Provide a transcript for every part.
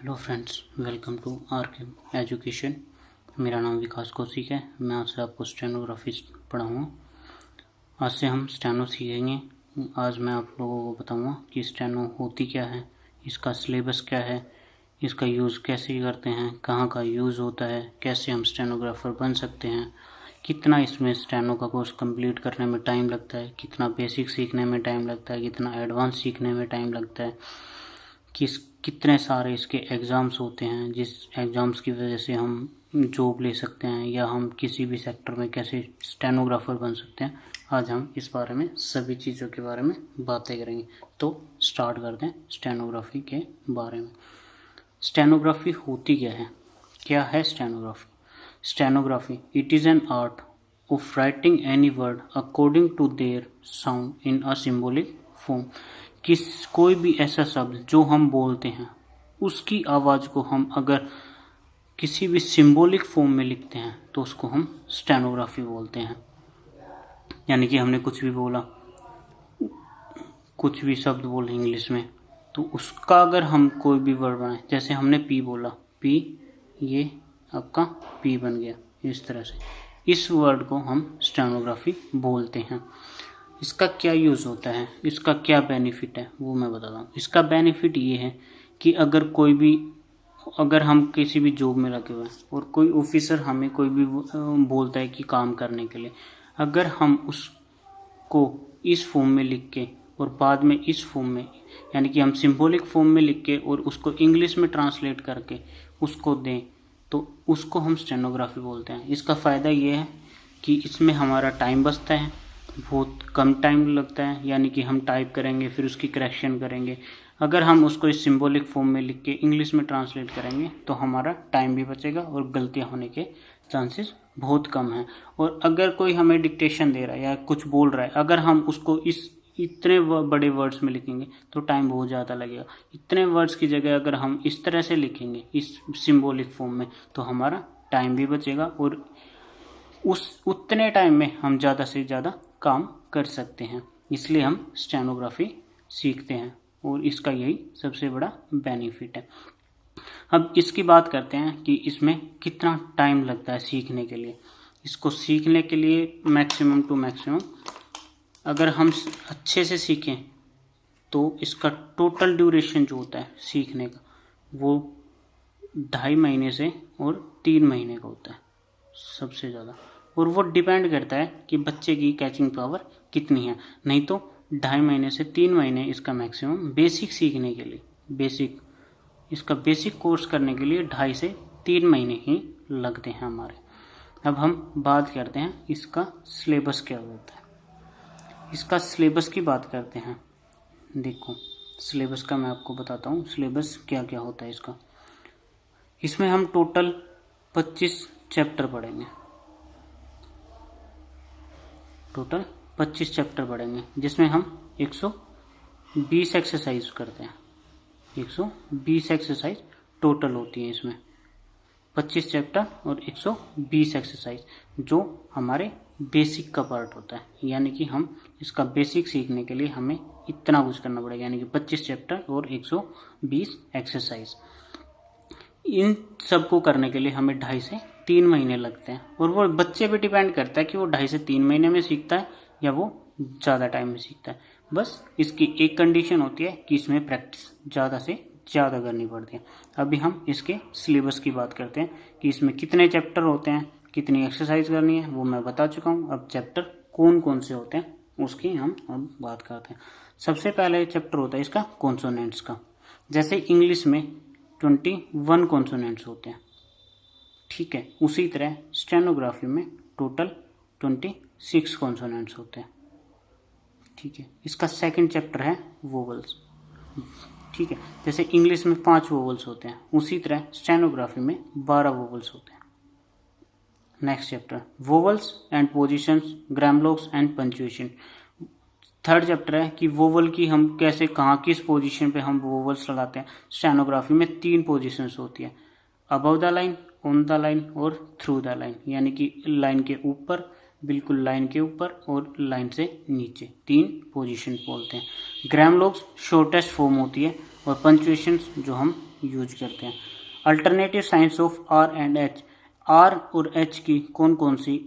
Hello friends, welcome to R K education. मेरा नाम विकास कौशिक है। मैं आज से आपको स्टेनोग्राफी पढ़ाऊँगा। आज से हम स्टेनो सीखेंगे। आज मैं आप लोगों को बताऊँगा कि स्टेनो होती क्या है, इसका सिलेबस क्या है, इसका यूज़ कैसे करते हैं, कहाँ का यूज़ होता है, कैसे हम स्टेनोग्राफर बन सकते हैं, कितना इसमें स्टेनो का कोर्स कंप्लीट करने में टाइम लगता है, कितना बेसिक सीखने में टाइम लगता है, कितना एडवांस सीखने में टाइम लगता है, कितने सारे इसके एग्ज़ाम्स होते हैं, जिस एग्ज़ाम्स की वजह से हम जॉब ले सकते हैं या हम किसी भी सेक्टर में कैसे स्टेनोग्राफर बन सकते हैं। आज हम इस बारे में सभी चीज़ों के बारे में बातें करेंगे। तो स्टार्ट करते हैं स्टेनोग्राफी के बारे में। स्टेनोग्राफी होती क्या है stenography? Stenography it is an art of writing any word according to their sound in a symbolic form. कोई भी ऐसा शब्द जो हम बोलते हैं उसकी आवाज़ को हम अगर किसी भी सिंबॉलिक फॉर्म में लिखते हैं तो उसको हम स्टेनोग्राफी बोलते हैं। यानी कि हमने कुछ भी बोला, कुछ भी शब्द बोले इंग्लिश में, तो उसका अगर हम कोई भी वर्ड बनाए, जैसे हमने पी बोला, पी, ये आपका पी बन गया, इस तरह से इस वर्ड को हम स्टेनोग्राफी बोलते हैं। इसका क्या यूज़ होता है, इसका क्या बेनिफिट है, वो मैं बताता हूँ। इसका बेनिफिट ये है कि अगर हम किसी भी जॉब में लगे हुए हैं और कोई ऑफिसर हमें कोई भी बोलता है कि काम करने के लिए, अगर हम उसको इस फॉर्म में लिख के और बाद में इस फॉर्म में, यानी कि हम सिंबॉलिक फॉर्म में लिख के और उसको इंग्लिश में ट्रांसलेट करके उसको दें, तो उसको हम स्टेनोग्राफी बोलते हैं। इसका फ़ायदा ये है कि इसमें हमारा टाइम बचता है, बहुत कम टाइम लगता है। यानी कि हम टाइप करेंगे फिर उसकी करेक्शन करेंगे। अगर हम उसको इस सिंबॉलिक फॉर्म में लिख के इंग्लिश में ट्रांसलेट करेंगे तो हमारा टाइम भी बचेगा और गलतियां होने के चांसेस बहुत कम हैं। और अगर कोई हमें डिक्टेशन दे रहा है या कुछ बोल रहा है, अगर हम उसको इस इतने बड़े वर्ड्स में लिखेंगे तो टाइम बहुत ज़्यादा लगेगा। इतने वर्ड्स की जगह अगर हम इस तरह से लिखेंगे इस सिंबॉलिक फॉर्म में तो हमारा टाइम भी बचेगा और उतने टाइम में हम ज़्यादा से ज़्यादा काम कर सकते हैं। इसलिए हम स्टेनोग्राफी सीखते हैं और इसका यही सबसे बड़ा बेनिफिट है। अब इसकी बात करते हैं कि इसमें कितना टाइम लगता है सीखने के लिए। इसको सीखने के लिए मैक्सिमम टू मैक्सिमम अगर हम अच्छे से सीखें तो इसका टोटल ड्यूरेशन जो होता है सीखने का वो 2.5 महीने से और 3 महीने का होता है सबसे ज़्यादा। और वो डिपेंड करता है कि बच्चे की कैचिंग पावर कितनी है। नहीं तो 2.5 महीने से 3 महीने इसका मैक्सिमम बेसिक सीखने के लिए, इसका बेसिक कोर्स करने के लिए 2.5 से 3 महीने ही लगते हैं हमारे। अब हम बात करते हैं इसका सिलेबस क्या होता है। इसका सिलेबस की बात करते हैं। देखो, सिलेबस का मैं आपको बताता हूँ सिलेबस क्या क्या होता है इसका। इसमें हम टोटल 25 चैप्टर पढ़ेंगे। टोटल 25 चैप्टर पढ़ेंगे जिसमें हम 120 एक्सरसाइज करते हैं। 120 एक्सरसाइज टोटल होती है इसमें। 25 चैप्टर और 120 एक्सरसाइज जो हमारे बेसिक का पार्ट होता है। यानी कि हम इसका बेसिक सीखने के लिए हमें इतना कुछ करना पड़ेगा, यानी कि 25 चैप्टर और 120 एक्सरसाइज। इन सब को करने के लिए हमें 2.5 से 3 महीने लगते हैं। और वो बच्चे पे डिपेंड करता है कि वो 2.5 से 3 महीने में सीखता है या वो ज़्यादा टाइम में सीखता है। बस इसकी एक कंडीशन होती है कि इसमें प्रैक्टिस ज़्यादा से ज़्यादा करनी पड़ती है। अभी हम इसके सिलेबस की बात करते हैं कि इसमें कितने चैप्टर होते हैं, कितनी एक्सरसाइज करनी है, वो मैं बता चुका हूँ। अब चैप्टर कौन कौन से होते हैं उसकी हम अब बात करते हैं। सबसे पहले चैप्टर होता है इसका कॉन्सोनेंट्स का। जैसे इंग्लिश में 21 कॉन्सोनेंट्स होते हैं, ठीक है, उसी तरह स्टेनोग्राफी में टोटल 26 कॉन्सोनेंट्स होते हैं, ठीक है। इसका सेकंड चैप्टर है वोवल्स, ठीक है। जैसे इंग्लिश में 5 वोवल्स होते हैं, उसी तरह स्टेनोग्राफी में 12 वोवल्स होते हैं। Next chapter vowels and positions, grammalogues and punctuation. Third chapter है कि वोवल की हम कैसे, कहाँ, किस पोजीशन पे हम वोवल्स लगाते हैं। स्टेनोग्राफी में 3 पोजीशंस होती है, above the line, on the line और थ्रू द लाइन। यानी कि लाइन के ऊपर, बिल्कुल लाइन के ऊपर और लाइन से नीचे, 3 पोजीशन बोलते हैं। ग्रामलोग्स शॉर्टेस्ट फॉर्म होती है और पंचुएशंस जो हम यूज करते हैं। Alternative signs of R and H, R और एच की कौन कौन सी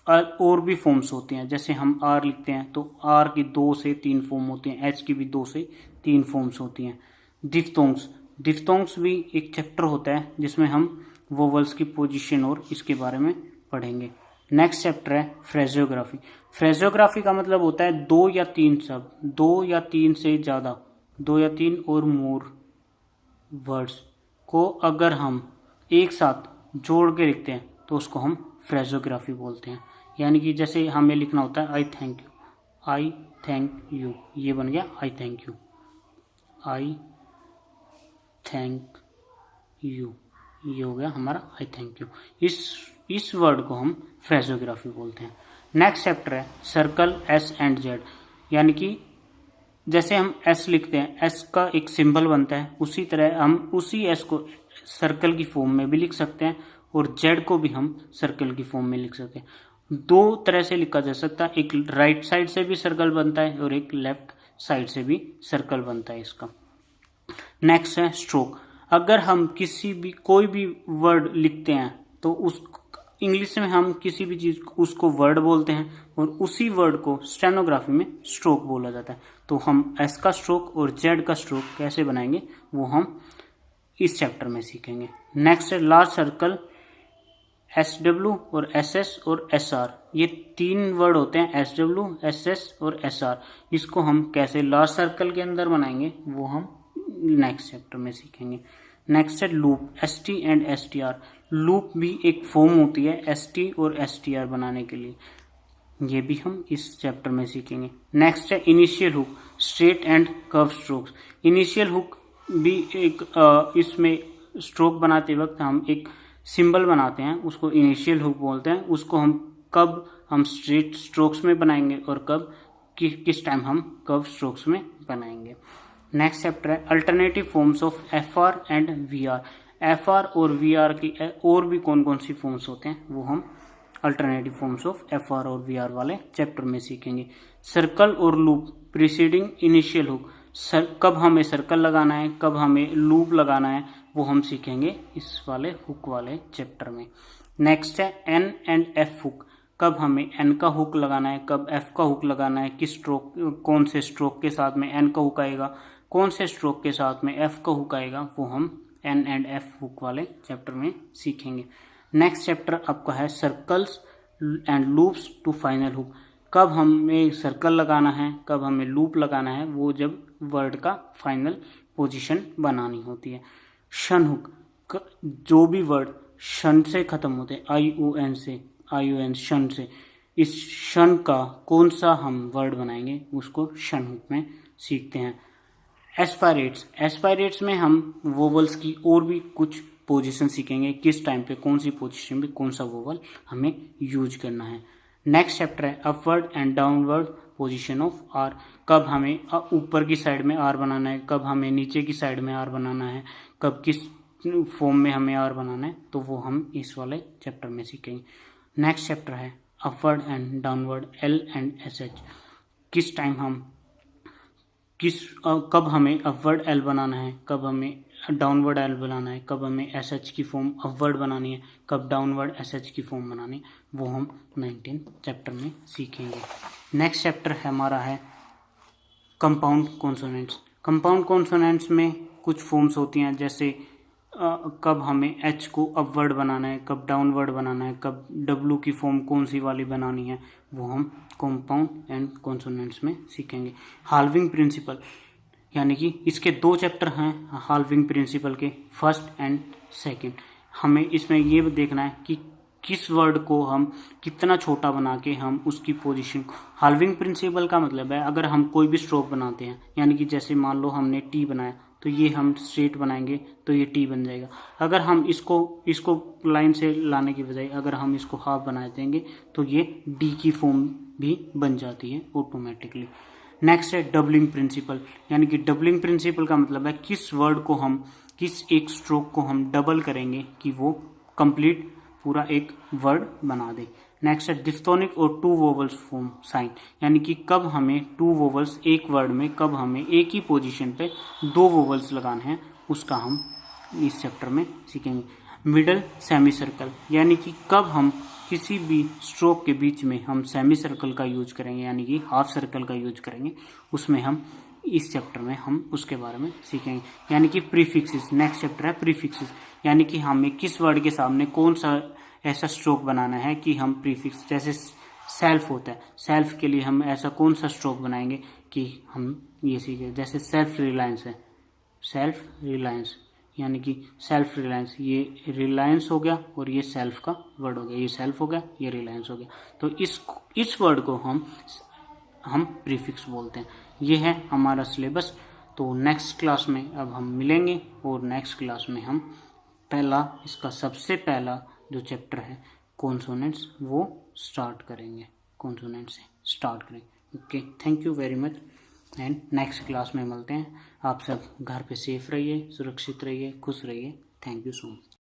और भी फॉर्म्स होती हैं। जैसे हम आर लिखते हैं तो आर की 2 से 3 फॉर्म होती हैं, एच की भी 2 से 3 फॉर्म्स होती हैं। डिफ्थोंग्स, डिफ्थोंग्स भी एक चैप्टर होता है जिसमें हम वोवल्स की पोजीशन और इसके बारे में पढ़ेंगे। नेक्स्ट चैप्टर है फ्रेजियोग्राफी। फ्रेजियोग्राफी का मतलब होता है 2 या 3 शब्द, 2 या 3 से ज़्यादा, 2 या 3 और मोर वर्ड्स को अगर हम एक साथ जोड़ के लिखते हैं तो उसको हम फ्रेजियोग्राफी बोलते हैं। यानी कि जैसे हमें लिखना होता है आई thank you, I thank you, ये बन गया आई thank you, I thank you, ये हो गया हमारा आई थैंक यू। इस वर्ड को हम फ्रेजियोग्राफी बोलते हैं। नेक्स्ट चैप्टर है सर्कल एस एंड जेड। यानी कि जैसे हम एस लिखते हैं, एस का एक सिंबल बनता है, उसी तरह हम उसी एस को सर्कल की फॉर्म में भी लिख सकते हैं और जेड को भी हम सर्कल की फॉर्म में लिख सकते हैं। 2 तरह से लिखा जा सकता है, एक राइट साइड से भी सर्कल बनता है और एक लेफ्ट साइड से भी सर्कल बनता है इसका। नेक्स्ट है स्ट्रोक। अगर हम किसी भी कोई भी वर्ड लिखते हैं तो उस इंग्लिश में हम किसी भी चीज उसको वर्ड बोलते हैं और उसी वर्ड को स्टेनोग्राफी में स्ट्रोक बोला जाता है। तो हम एस का स्ट्रोक और जेड का स्ट्रोक कैसे बनाएंगे वो हम इस चैप्टर में सीखेंगे। नेक्स्ट है लार्ज सर्कल, एस डब्ल्यू और एस एस और एस आर। ये 3 वर्ड होते हैं, एस डब्ल्यू, एस एस और एस आर। इसको हम कैसे लार्ज सर्कल के अंदर बनाएंगे वो हम नेक्स्ट चैप्टर में सीखेंगे। नेक्स्ट है loop, S T and S T R. Loop भी एक फॉर्म होती है एस टी और एस टी आर बनाने के लिए, ये भी हम इस चैप्टर में सीखेंगे। नेक्स्ट है initial hook, straight and curve strokes. Initial hook भी एक इसमें स्ट्रोक बनाते वक्त हम एक सिंबल बनाते हैं, उसको इनिशियल हुक बोलते हैं। उसको हम स्ट्रेट स्ट्रोक्स में बनाएंगे और कब किस टाइम हम कर्व स्ट्रोक्स में बनाएंगे। नेक्स्ट चैप्टर है alternative forms of F R and V R. F R और वी आर की और भी कौन कौन सी फॉर्म्स होते हैं वो हम alternative forms of F R और वी आर वाले चैप्टर में सीखेंगे। सर्कल और लूप प्रीसीडिंग इनिशियल हुक, कब हमें सर्कल लगाना है, कब हमें लूप लगाना है वो हम सीखेंगे इस वाले हुक वाले चैप्टर में। नेक्स्ट है एन एंड एफ हुक, कब हमें एन का हुक लगाना है, कब एफ का हुक लगाना है, किस स्ट्रोक कौन से स्ट्रोक के साथ में एन का हुक आएगा, कौन से स्ट्रोक के साथ में एफ का हुक आएगा, वो हम एन एंड एफ हुक वाले चैप्टर में सीखेंगे। नेक्स्ट चैप्टर आपका है circles and loops to final hook, कब हमें सर्कल लगाना है, कब हमें लूप लगाना है, वो जब वर्ड का फाइनल पोजीशन बनानी होती है। शन हुक, जो भी वर्ड शन से खत्म होते हैं, आई ओ एन से, आई ओ एन शन से, इस शन का कौन सा हम वर्ड बनाएंगे उसको शन हुक में सीखते हैं। एस्पायरेट्स, एस्पायरेट्स में हम वोवल्स की और भी कुछ पोजीशन सीखेंगे, किस टाइम पे कौन सी पोजीशन पे कौन सा वोवल हमें यूज करना है। नेक्स्ट चैप्टर है upward and downward position of R, कब हमें ऊपर की साइड में आर बनाना है, कब हमें नीचे की साइड में आर बनाना है, कब किस फॉर्म में हमें आर बनाना है, तो वो हम इस वाले चैप्टर में सीखेंगे। नेक्स्ट चैप्टर है upward and downward L and S H, किस टाइम हम कब हमें अपवर्ड एल बनाना है, कब हमें डाउनवर्ड एल बनाना है, कब हमें एस एच की फॉर्म अपवर्ड बनानी है, कब डाउनवर्ड एस एच की फॉर्म बनानी है, वो हम 19 चैप्टर में सीखेंगे। नेक्स्ट चैप्टर है हमारा है कंपाउंड कॉन्सोनेंट्स। कंपाउंड कॉन्सोनेंट्स में कुछ फॉर्म्स होती हैं, जैसे कब हमें एच को अपवर्ड बनाना है, कब डाउनवर्ड बनाना है, कब डब्ल्यू की फॉर्म कौन सी वाली बनानी है, वो हम कंपाउंड एंड कॉन्सोनेंट्स में सीखेंगे। हाल्विंग प्रिंसिपल, यानी कि इसके 2 चैप्टर हैं हाल्विंग प्रिंसिपल के, फर्स्ट एंड सेकंड। हमें इसमें ये देखना है कि किस वर्ड को हम कितना छोटा बना के हम उसकी पोजीशन। हाल्विंग प्रिंसिपल का मतलब है अगर हम कोई भी स्ट्रोक बनाते हैं, यानी कि जैसे मान लो हमने टी बनाया तो ये हम स्ट्रेट बनाएंगे तो ये टी बन जाएगा। अगर हम इसको लाइन से लाने की बजाय अगर हम इसको हाफ बना देंगे तो ये डी की फॉर्म भी बन जाती है ऑटोमेटिकली। नेक्स्ट है डबलिंग प्रिंसिपल, यानी कि डबलिंग प्रिंसिपल का मतलब है किस वर्ड को हम किस एक स्ट्रोक को हम डबल करेंगे कि वो कंप्लीट पूरा एक वर्ड बना दे। नेक्स्ट है डिफ्थोनिक और 2 वोवल्स फॉर्म साइन, यानी कि कब हमें 2 वोवल्स एक वर्ड में, कब हमें एक ही पोजीशन पे 2 वोवल्स लगाने हैं, उसका हम इस चैप्टर में सीखेंगे। मिडल सेमी सर्कल, यानी कि कब हम किसी भी स्ट्रोक के बीच में हम सेमी सर्कल का यूज करेंगे, यानी कि हाफ सर्कल का यूज करेंगे, उसमें हम इस चैप्टर में हम उसके बारे में सीखेंगे। यानी कि प्रीफिक्सेस, नेक्स्ट चैप्टर है प्रीफिक्सेस, यानी कि हमें किस वर्ड के सामने कौन सा ऐसा स्ट्रोक बनाना है कि हम प्रीफिक्स, जैसे सेल्फ होता है, सेल्फ के लिए हम ऐसा कौन सा स्ट्रोक बनाएंगे कि हम ये सीखे। जैसे सेल्फ रिलायंस है, सेल्फ रिलायंस, यानी कि सेल्फ रिलायंस, ये रिलायंस हो गया और ये सेल्फ का वर्ड हो गया, ये सेल्फ हो गया, ये रिलायंस हो गया। तो इस वर्ड को हम प्रीफिक्स बोलते हैं। ये है हमारा सिलेबस। तो नेक्स्ट क्लास में अब हम मिलेंगे और नेक्स्ट क्लास में हम इसका सबसे पहला जो चैप्टर है कॉन्सोनेंट्स, वो स्टार्ट करेंगे, कॉन्सोनेंट से स्टार्ट करेंगे। Okay, thank you very much and next class में मिलते हैं। आप सब घर पे सेफ रहिए, सुरक्षित रहिए, खुश रहिए। Thank you so much.